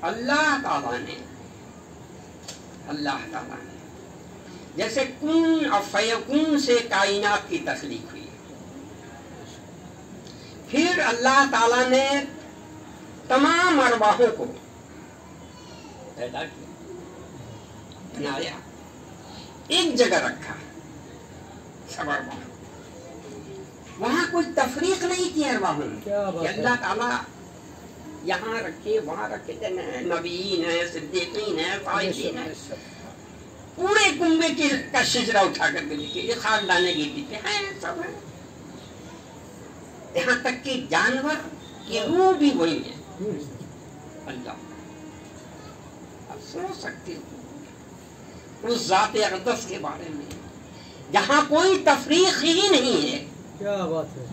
اللہ تعالیٰ نے جیسے کن اور فیکون سے کائنات کی تخلیق ہوئی، پھر اللہ تعالیٰ نے تمام ارواحوں کو پیدا کیا، بنایا، ایک جگہ رکھا، سب ارواح، وہاں کوئی تفریق نہیں کی ارواحوں میں کہ اللہ تعالیٰ یہاں رکھے وہاں رکھے، نبیین ہیں، صدیقین ہیں، فائزین ہیں، پورے کنبے کا شجرہ اٹھا کر کے لکھے، یہ خاندانے کی دیتے ہیں، سب ہیں، یہاں تک کہ جانور کی روح بھی وہی ہے اللہ۔ اب سوچ سکتے ہو اس ذات اقدس کے بارے میں جہاں کوئی تفریق ہی نہیں ہے، کیا بات ہے،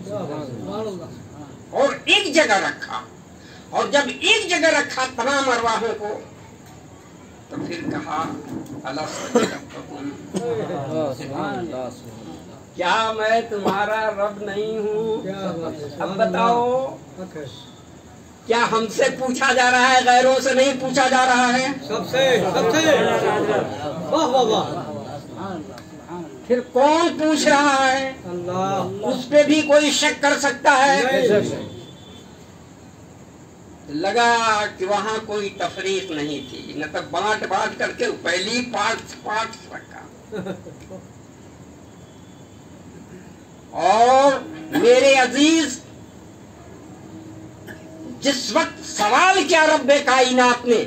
اور ایک جگہ رکھا، اور جب ایک جگہ رکھا تمام ارواحوں کو تو پھر کہا کیا میں تمہارا رب نہیں ہوں؟ اب بتاؤ کیا ہم سے پوچھا جا رہا ہے، غیروں سے نہیں پوچھا جا رہا ہے؟ سب سے واہ واہ واہ، پھر کون پوچھ رہا ہے؟ اللہ، اس پہ بھی کوئی شک کر سکتا ہے؟ لگا کہ وہاں کوئی تفریق نہیں تھی، نہ تو بانٹ کر کے پہلی پارٹ رکھا۔ اور میرے عزیز، جس وقت سوال کیا رب کائنات نے،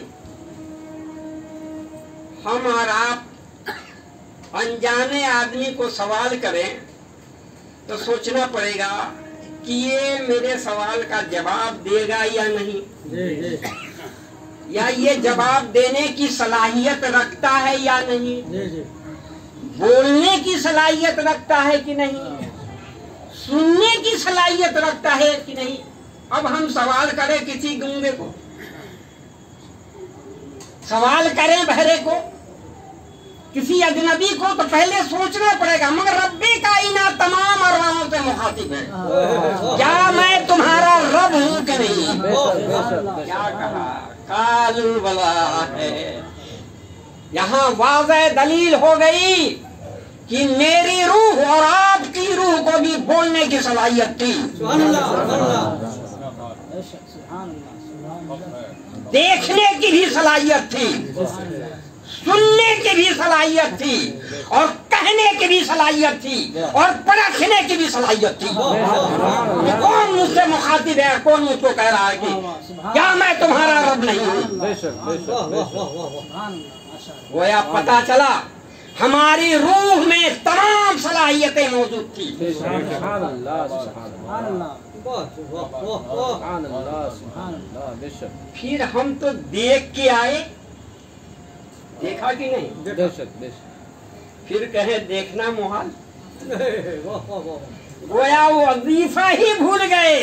ہم اور آپ انجانے آدمی کو سوال کریں تو سوچنا پڑے گا کہ یہ میرے سوال کا جواب دے گا یا نہیں، یا یہ جواب دینے کی صلاحیت رکھتا ہے یا نہیں، بولنے کی صلاحیت رکھتا ہے کہ نہیں، سننے کی صلاحیت رکھتا ہے کہ نہیں۔ اب ہم سوال کریں کسی گونگے کو، سوال کریں بہرے کو، کسی اجنبی کو، تو پہلے سوچنا پڑے گا، مگر رب کائنات تمام ارواحوں سے مخاطب ہے، کیا میں تمہارا رب ہوں کہ نہیں؟ کیا کہا؟ قالوا بلا ہے۔ یہاں واضح دلیل ہو گئی کہ میری روح اور آپ کی روح کو بھی بولنے کی صلاحیت تھی، دیکھنے کی بھی صلاحیت تھی، سننے کی بھی صلاحیت تھی، اور کہنے کی بھی صلاحیت تھی، اور پرکھنے کی بھی صلاحیت تھی۔ کون مجھ سے مخاطب ہے؟ کون مجھ کو کہہ رہا ہے کہ کیا میں تمہارا رب نہیں ہوں؟ گویا پتا چلا ہماری روح میں تمام صلاحیتیں موجود تھی۔ پھر ہم تو دیکھ کے آئے، دیکھا کہ نہیں؟ پھر کہیں دیکھنا محال، گویا وہ وظیفہ ہی بھول گئے۔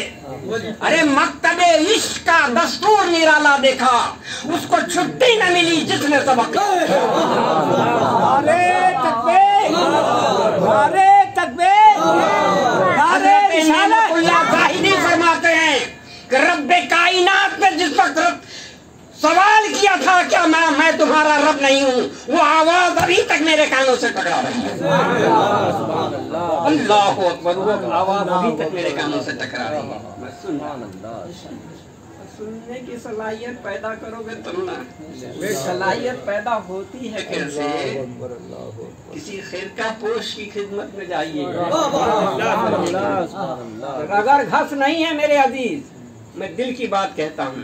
ارے مکتب عشق کا دستور نرالا دیکھا، اس کو چھٹی نہ ملی جس نے سبق۔ نعرے تکبیر، نعرے تکبیر، نعرے رسالت۔ اللہ زاہدی فرماتے ہیں کہ رب کائنات نے جس وقت سوال کیا تھا کیا میں تمہارا رب نہیں ہوں، وہ آواز ابھی تک میرے کانوں سے ٹکرا رہی ہے۔ اللہ اکبر، وہ آواز ابھی تک میرے کانوں سے ٹکرا رہی ہے۔ میں سننے کی صلاحیت پیدا کرو گے تم نا، صلاحیت پیدا ہوتی ہے کیسے؟ کسی خرقہ پوش کی خدمت میں جائیے، اگر گھس نہیں ہے میرے عزیز، میں دل کی بات کہتا ہوں،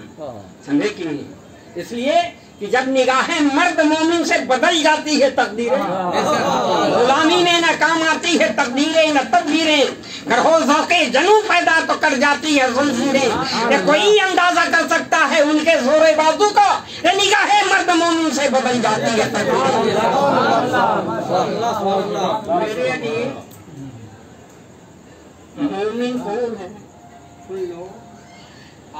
سمجھے کہ نہیں؟ اس لیے کہ جب نگاہیں مرد مومن سے بدل جاتی ہے تقدیریں، غلامی میں نہ کام آتی ہے تقدیریں نہ تدبیریں، گرہو ذوق جنوں پیدا تو کر جاتی ہے زنجیریں، یہ کوئی اندازہ کر سکتا ہے ان کے زور بازو کا، یہ نگاہیں مرد مومن سے بدل جاتی ہے تقدیریں۔ میرے عزیز، مومن کون ہے؟ کوئی لوگ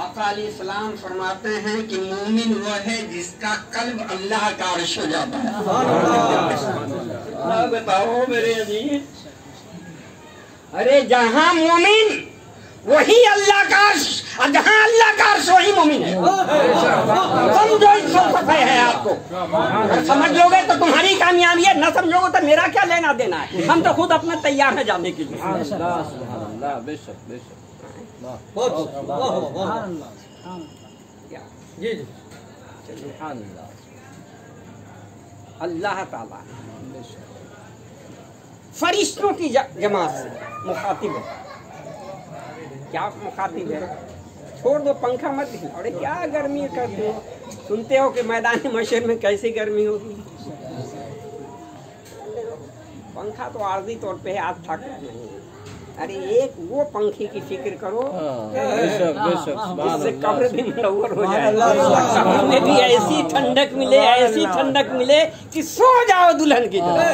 آقا علیہ السلام فرماتے ہیں کہ مومن وہ ہے جس کا قلب اللہ کا عرش ہو جاتا ہے۔ بتاؤ میرے عزیز، ارے جہاں مومن وہی اللہ کا عرش، اور جہاں اللہ کا عرش وہی مومن ہے۔ समझो इस फलसफे है आपको, अगर समझ लोगे तो तुम्हारी कामयाबी है, न समझोगे तो मेरा क्या लेना देना है। हम तो खुद अपना तैयार है जाने के लिए। जी जी अल्लाह ताला फरिश्तों की जमात से मुखातिब है। क्या मुखातिब है? छोड़ दो, पंखा मत हिलाओ, अरे क्या गर्मी करते हो। सुनते हो कि मैदान मशर में कैसी गर्मी होगी। पंखा तो आर्जी तौर पे आज था नहीं, अरे एक वो पंखे की फिक्र करो जिससे कब्र भी मुनव्वर हो जाए, कब्र में भी ऐसी ठंडक मिले, ऐसी ठंडक मिले कि सो जाओ दुल्हन की तरह।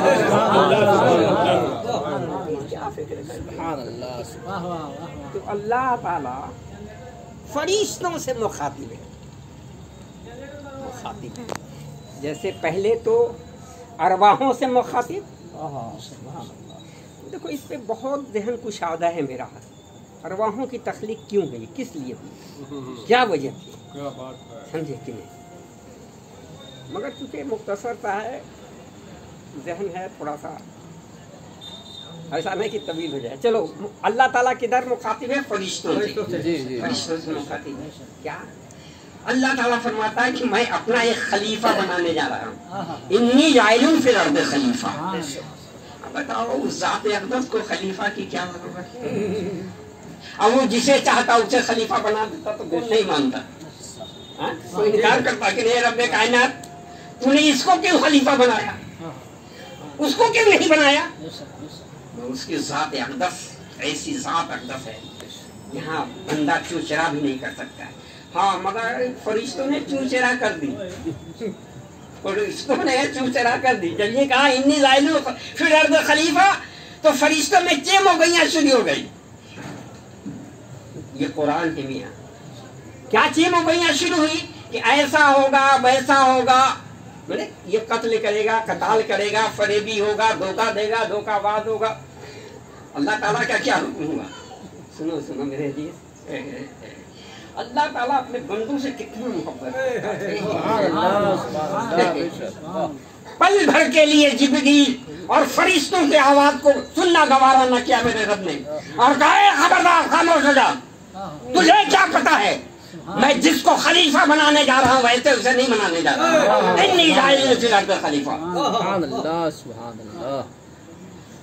क्या फिक्र तो अल्लाह ताला फरिश्तों से मुखातिब है, मुखातिब है। जैसे पहले तो अरवाहों से मुखातिब। देखो इस पे बहुत ज़हन कुशादा है मेरा। अरवाहों की तख्लीक क्यों हुई, किस लिए हुई, क्या वजह थी, समझे कि नहीं। मगर चूँकि मुख्तसर सा है, जहन है थोड़ा सा, ऐसा नहीं कि तवील हो जाए। चलो, अल्लाह ताला किधर मुखातिब है? फरिश्तों से। फरिश्तों से मुखातिब है। क्या अल्लाह ताला फरमाता है कि मैं अपना एक खलीफा बनाने जा रहा हूँ, इन्नी जाइलुन फिल अर्द खलीफा। बताओ उस ज़ात अक़दस को खलीफा की क्या जरूरत है? अब वो जिसे चाहता उसे खलीफा बना देता तो कोई नहीं मानता, कोई इनकार करता कि नहीं रब्बे कायनात तूने इसको क्यों खलीफा बनाया, उसको क्यों नहीं बनाया। उसकी ज़ात अक़दस ऐसी ज़ात अक़दस है, यहाँ बंदा चूचरा भी नहीं कर सकता है। हाँ, मगर फरिश्तों ने चूचरा कर दी, फरिश्तों ने चूचरा कर दी। जब ये कहा इन्नी ज़ाइलुन फिल अर्द खलीफा, तो फरिश्तों में चेम हो गई, शुरू हो गई। ये कुरान है मियाँ, क्या चेम हो गई शुरू हुई कि ऐसा होगा वैसा होगा, ये कत्ल करेगा, कताल करेगा, फरेबी होगा, धोखा देगा, धोखाबाज होगा। अल्लाह ताला का क्या हुक्म हुआ? सुनो सुनो मेरे अजीज, अल्लाह ताला अपने बंदों से कितना मोहब्बत है। पल भर के लिए जिब्रील और फरिश्तों की आवाज को सुनना गवारा न किया मेरे रब ने, और कहा खबरदार खामोश हो जा, तुझे क्या पता है मैं जिसको खलीफा बनाने जा रहा हूँ वैसे उसे नहीं बनाने जा रहा। इन्नी जाइलुन फिल अर्द खलीफा।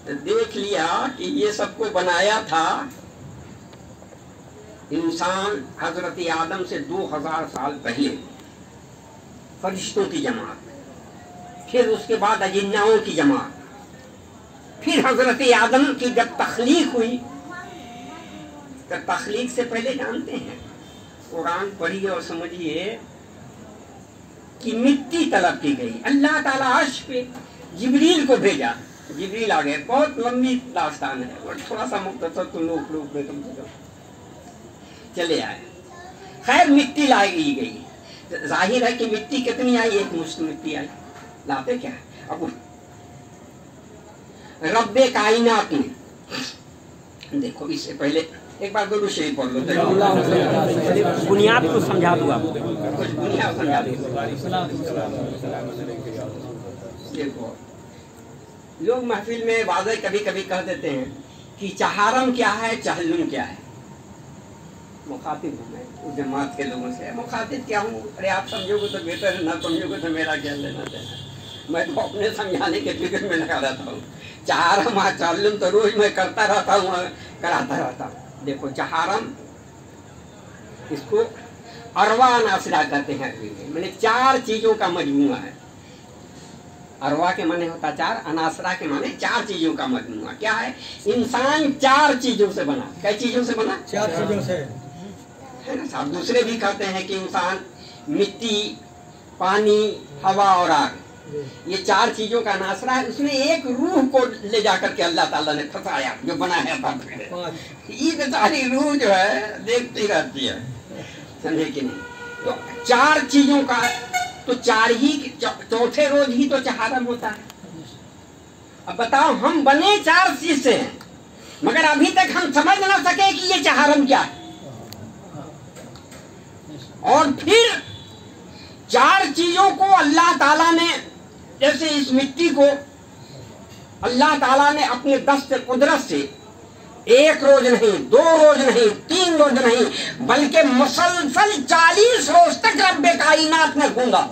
देख लिया कि ये सबको बनाया था इंसान हजरत आदम से 2000 साल पहले, फरिश्तों की जमात, फिर उसके बाद अजिन्नाओं की जमात, फिर हजरत आदम की जब तख्लीक हुई, तो तख्लीक से पहले जानते हैं, कुरान पढ़िए और समझिए कि मिट्टी तलब की गई। अल्लाह ताला अर्श पे जिब्रील को भेजा, जिब्रील आ गए। बहुत लंबी दास्तान है और थोड़ा सा मुख्तसर तो लोग में तुम चले आए। खैर मिट्टी लाई गई, जाहिर है कि मिट्टी कितनी आई, एक मुश्त मिट्टी आई। लाते क्या अब रब्बे कायनात ने, देखो इससे पहले एक बार गुरु शरीफ पढ़ लो, बुनियाद को समझा दूँ आपको, बुनियाद समझा देखो लोग महफिल में वाज़े कभी कभी कह देते हैं कि चहारम क्या है, चहल्लुम क्या है। मुखातिब हूँ मैं उस जमात के लोगों से, मुखातिब क्या हूँ, अरे आप समझोगे तो बेहतर है, ना समझोगे तो मेरा क्या लेना देना। मैं तो अपने समझाने के फिक्र में लगा रहता हूँ। चहारम चहल्लुम तो रोज मैं करता रहता हूँ, कराता रहता हूँ। देखो चहारम इसको अरवा नासिरा कहते हैं, मैंने 4 चीजों का मजमूआ है। अरवा के माने होता 4, अनासरा के माने 4 चीजों का मजमूआ। क्या है? इंसान 4 चीजों से बना। कई चीजों से बना? 4 चीजों से, है ना साहब। दूसरे भी कहते हैं कि इंसान मिट्टी, पानी, हवा और आग, ये 4 चीजों का अनासरा है। उसमें एक रूह को ले जाकर के अल्लाह ताला ने फंसाया, जो बनाया था। ये बेचारी रूह जो है देखती रहती है, समझे कि नहीं। तो 4 चीजों का, तो 4 ही, चौथे रोज ही तो चहारम होता है। अब बताओ, हम बने 4 चीज से हैं, मगर अभी तक हम समझ ना सके कि ये चहारम क्या है। और फिर 4 चीजों को अल्लाह ताला ने, जैसे इस मिट्टी को अल्लाह ताला ने अपने दस्त कुदरत से एक रोज नहीं, 2 रोज नहीं, 3 रोज नहीं, बल्कि मुसलसल 40 रोज तक रब्बे कायनात ने गूंगा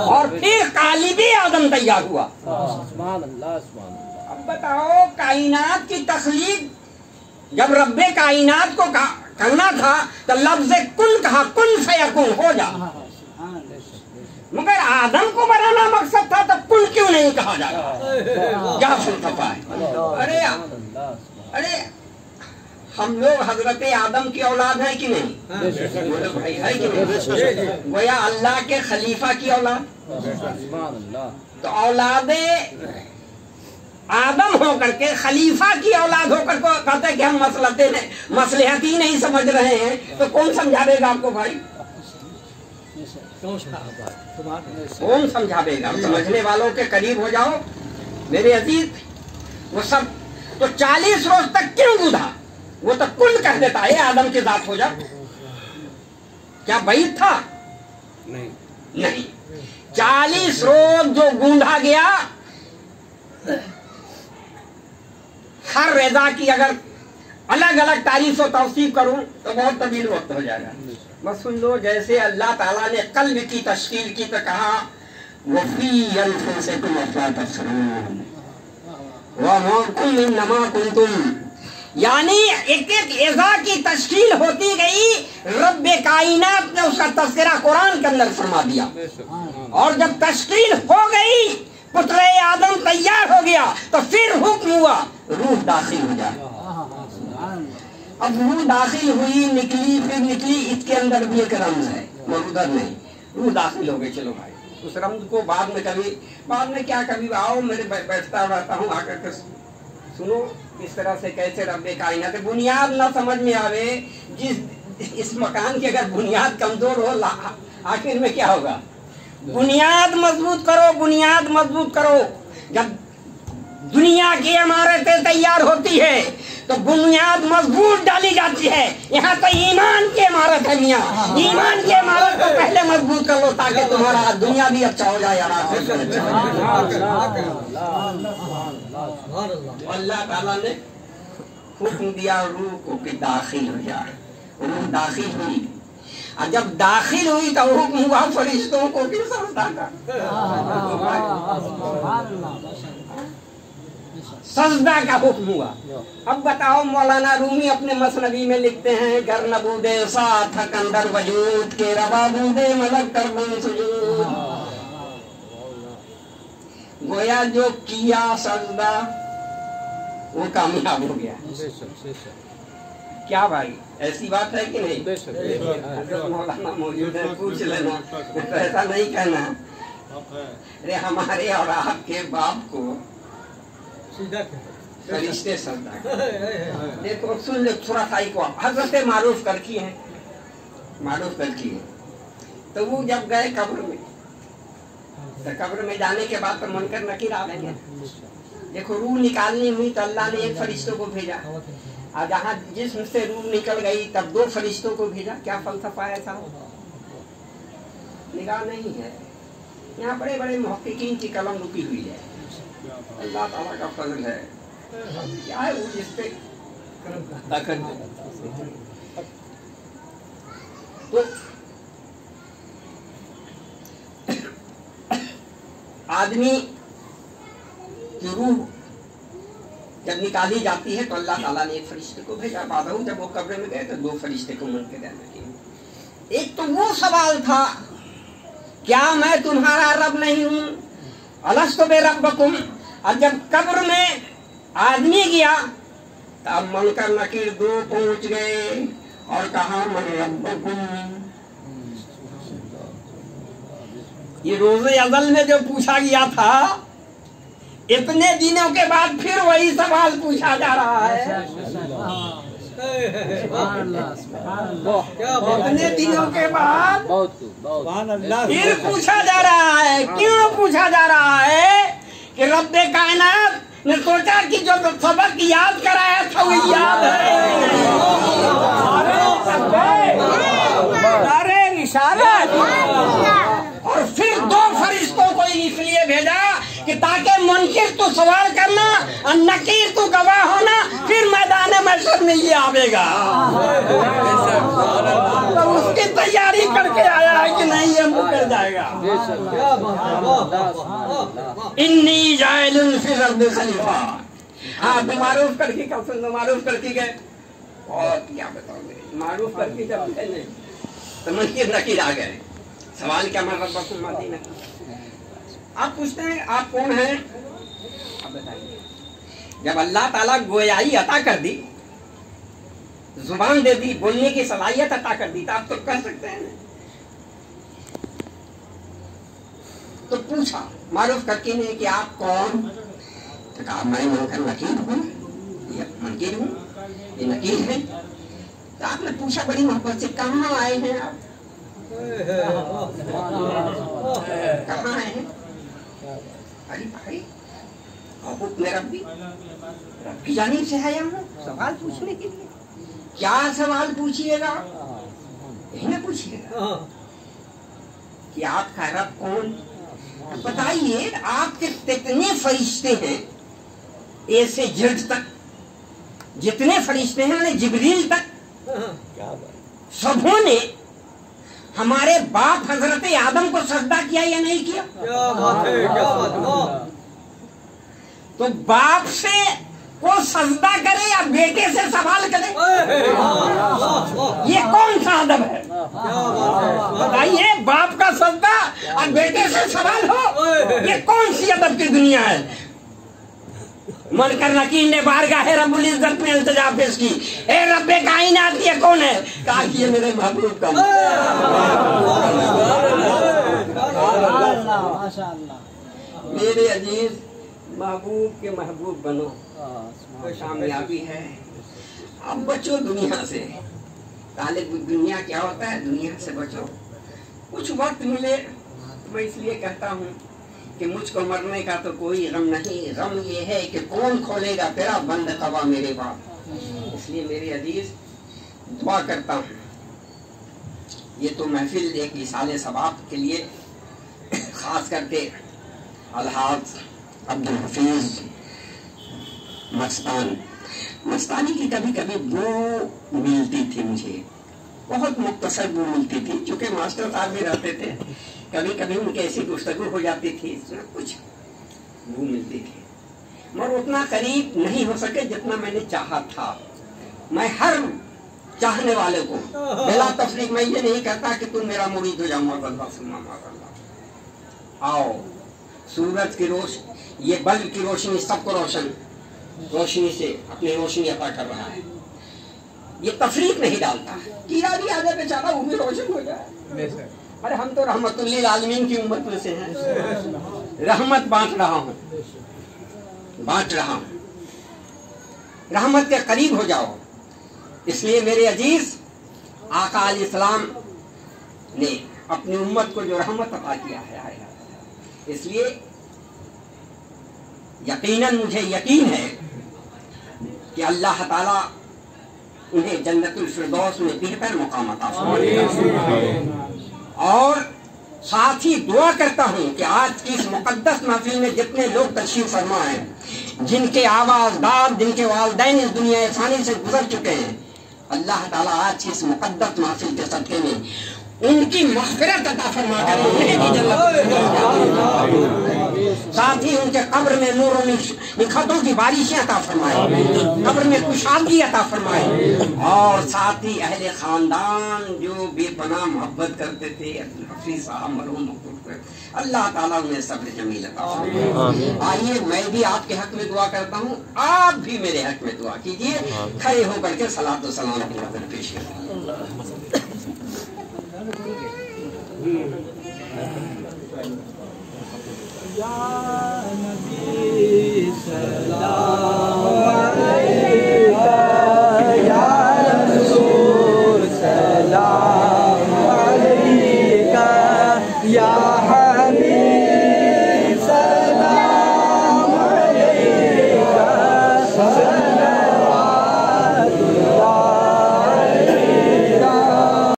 और फिर कालिबे आदम तैयार हुआ। अब बताओ, कायनात की तख्लीक जब रब्बे कायनात को करना था तो लफ्ज़ कुन कहा, कुन फयकुन, हो जा। मगर आदम को बनाना मकसद था तो कुल क्यों नहीं कहा जा रहा? क्या फलसफा है? अरे हम लोग हजरत आदम की औलाद है कि नहीं? बोलो भाई, है कि नहीं? गोया अल्लाह के खलीफा की औलाद। तो औलादे आदम होकर के, खलीफा की औलाद होकर को कहते कि हम मसलहत ही नहीं समझ रहे हैं, तो कौन समझावेगा आपको भाई? कौन समझावेगा? समझने वालों के करीब हो जाओ मेरे अजीज। वो सब तो 40 रोज तक क्यों गूंधा? वो तो कुल कह देता है आदम की जात हो जा। क्या बैत था? नहीं। 40 रोज जो गूंधा गया, हर रजा की अगर अलग अलग तारीफ और तौसीफ करूं तो बहुत तवील वक्त हो जाएगा। बस सुन लो, जैसे अल्लाह ताला ने कल्ब की तश्कील की तो कहा वफ़ी अनफुसिकुम अफ़ला तबसरून व इन्नमा कुंतुम, यानी एक एक एज़ा की तश्कील होती गई। रब्बे कायनात ने उसका तज़किरा कुरान के अंदर फरमा दिया। और जब तश्कील हो गई, पुत्रे आदम तैयार हो गया, तो फिर हुक्म हुआ रूह दाखिल हो जाए। अब रूह दाखिल हुई, निकली, फिर निकली, इसके अंदर भी एक रमज है, उधर नहीं। रूह दाखिल हो गई, चलो भाई, उस रमज को बाद में क्या कभी आओ, मेरे बैठता रहता हूँ, आकर के सुनो इस तरह से कैसे रब्बे कायनात। बुनियाद ना समझ में आवे, इस मकान की अगर बुनियाद कमजोर हो, आखिर में क्या होगा? बुनियाद मजबूत करो, बुनियाद मजबूत करो। जब दुनिया की इमारतें तैयार होती है तो बुनियाद मजबूत डाली जाती है। यहाँ तो ईमान की इमारत है मियाँ, ईमान की इमारत को पहले मजबूत कर लो ताकि तुम्हारा दुनिया भी अच्छा हो जाए और आखिरत भी अच्छा हो जाए। अल्लाह ताला ने हुक्म दिया रूह को कि दाखिल हो जाए। रूह दाखिल हुई, और जब दाखिल हुई तो हुक्म हुआ फरिश्तों को कि सजदा कर। सजदा का हुक्म हुआ। अब बताओ, मौलाना रूमी अपने मसनवी में लिखते हैं, गर नबूदे साथ कंदर वजूद के रवा बूदे मलक कर सुजूद। गोया जो किया सजदा वो कामयाब हो गया। क्या भाई, ऐसी बात है कि नहीं? मौलाना मौजूद है, पूछ लेना, तो ऐसा नहीं कहना। अरे हमारे और आपके बाप को फरिश्ते सजदा। देखो सुन ले थोड़ा सा को, हजरत मारूफ करकी है, मारूफ करकी है। तो वो जब गए कब्र में, तो कब्र में जाने के बाद तो मुनकर नकीर आ गए। देखो रूह निकालनी हुई तो अल्लाह ने एक फरिश्तों को भेजा, और जहाँ जिस्म से रूह निकल गई तब 2 फरिश्तों को भेजा। क्या फलसफा है ऐसा? निगाह नहीं है। यहाँ बड़े बड़े मुहक्किकीन की कलम रुकी हुई है। अल्लाह ताला का फजल है। क्या है वो जिसपे तो आदमी की रूह जब निकाली जाती है तो अल्लाह ताला ने एक फरिश्ते को भेजा। बादहू जब वो कब्र में गए तो 2 फरिश्ते को मन के रहने किए। एक तो वो सवाल था, क्या मैं तुम्हारा रब नहीं हूँ? अलस्तु बिरब्बिकुम। और जब कब्र में आदमी गया तब मुनकर नकीर 2 पहुंच गए और कहा मन रब्बुकुम। ये रोज़े अज़ल में जो पूछा गया था, इतने दिनों के बाद फिर वही सवाल पूछा जा रहा है। इतने दिनों के बाद फिर पूछा जा रहा है। क्यों पूछा जा रहा है? कि रब्बे कायनात ने सोचा कि जो सबक याद कराया था वो याद है। अरे रिसालत। और फिर 2 फरिश्तों को इसलिए भेजा कि ताकि मुनकिर तो सवाल करना और नकीर तो गवाह होना, फिर मैदान महशर में ये आवेगा। तो उसकी तैयारी करके आया है कि नहीं ये मुकर जाएगा। इन्नी जाइलुन फिल अर्दि खलीफा। हाँ, मारूफ करके कब सुन, मारूफ करके गए और क्या बताओगे, मारूफ करके जब गए नहीं तो मुनकिर नकीर आ गए। सवाल क्या मैं रब्बकुम मादीना। आप पूछते हैं आप कौन हैं, आप बताइए। जब अल्लाह ताला गोयाई अता कर दी, जुबान दे दी, बोलने की सलाहियत अता कर दी, तो आप तो कह सकते हैं। तो पूछा मारूफ करके ने कि आप कौन, तो कहा मैं मुनकर नकीर हूँ, ये मुनकिर हूँ, ये नकीर है। तो आपने पूछा बड़ी मोहब्बत से, कहाँ आए हैं आप, कहाँ आए हैं? अरे भाई रब की जानिब से आया हूँ सवाल पूछने के लिए। क्या सवाल पूछिएगा, यही ना पूछिएगा कि आपका रब कौन। बताइए आपके कितने फरिश्ते हैं, ए से जेड तक जितने फरिश्ते हैं, मैंने जिब्रील तक, सबों ने हमारे बाप हजरत आदम को सजदा किया या नहीं किया? क्या बात है, क्या बात है। तो बाप से वो सजदा करे या बेटे से सवाल करे, ये कौन सा अदब है? बताइए, बाप का सजदा और बेटे से सवाल हो, ये कौन सी अदब की दुनिया है? मुनकर नकीर ने बारगाह रब्बुल इज्जत में इल्तिजा पेश की, ए रब्बे कायनात ये कौन है? कहा कि ये मेरे महबूब का। मेरे अजीज, महबूब के महबूब बनो तो कामयाबी है। अब बचो दुनिया से। तालिब दुनिया क्या होता है, दुनिया से बचो। कुछ वक्त मिले तो मैं इसलिए कहता हूँ कि मुझको मरने का तो कोई गम नहीं, गम ये है कि कौन खोलेगा तेरा बंद तवा मेरे बाप। इसलिए मेरे अजीज दुआ करता हूँ, ये तो महफिल एक इसाले सवाब के लिए खास करके अलहाज अब्दुल हफीज मस्तानी की कभी कभी बू मिलती थी मुझे, बहुत मुख्तसर बू मिलती थी। चूंकि मास्टर साहब भी रहते थे, कभी कभी उनकी ऐसी गुफ्तगू हो जाती थी, इसमें कुछ बू मिलती थी, मगर उतना करीब नहीं हो सके जितना मैंने चाहा था। मैं हर चाहने वाले को बिला तफरीक मैं ये नहीं कहता कि तुम मेरा मुरीद हो जाओ, आओ सूरज की रोशनी, ये बल्ब की रोशनी सबको रोशनी से अपनी रोशनी अता कर रहा है। ये तफरीक नहीं डालता, कीड़ा भी आगे बेचारा वो भी रोशन हो जाए। अरे हम तो रहमतुल्लिल आलमीन की उम्मत में से हैं, रहमत बांट रहा हूँ, रहमत के करीब हो जाओ। इसलिए मेरे अजीज, आका अलैहिस्सलाम ने अपनी उम्मत को जो रहमत अता किया है, इसलिए यकीनन मुझे यकीन है कि अल्लाह ताला उन्हें जन्नतुल फिरदौस में बेहतर मुकाम अता फरमाए। और साथ ही दुआ करता हूँ कि आज की इस मुकद्दस महफिल में जितने लोग तशरीफ फरमा हैं, जिनके आवाज़दार, जिनके वालिदैन इस दुनिया फ़ानी से गुजर चुके हैं, अल्लाह ताला आज की इस मुकद्दस महफिल के सदक़े में उनकी मग़फ़िरत अता फरमा कर उन्हें भी जन्नत, साथ ही उनके कब्र में नूर और निखतों की बारिशें अता फरमाए, कब्र में कुशादगी अता फरमाए। और साथ ही अहले खानदान जो बेपनाह मोहब्बत करते थे हफीज साहब मरहूम, अल्लाह ताला उन्हें सब्र जमील अता फरमाए। आइए मैं भी आपके हक में दुआ करता हूँ, आप भी मेरे हक में दुआ कीजिए। खड़े होकर के सलात व सलाम की नज़र पेश करें।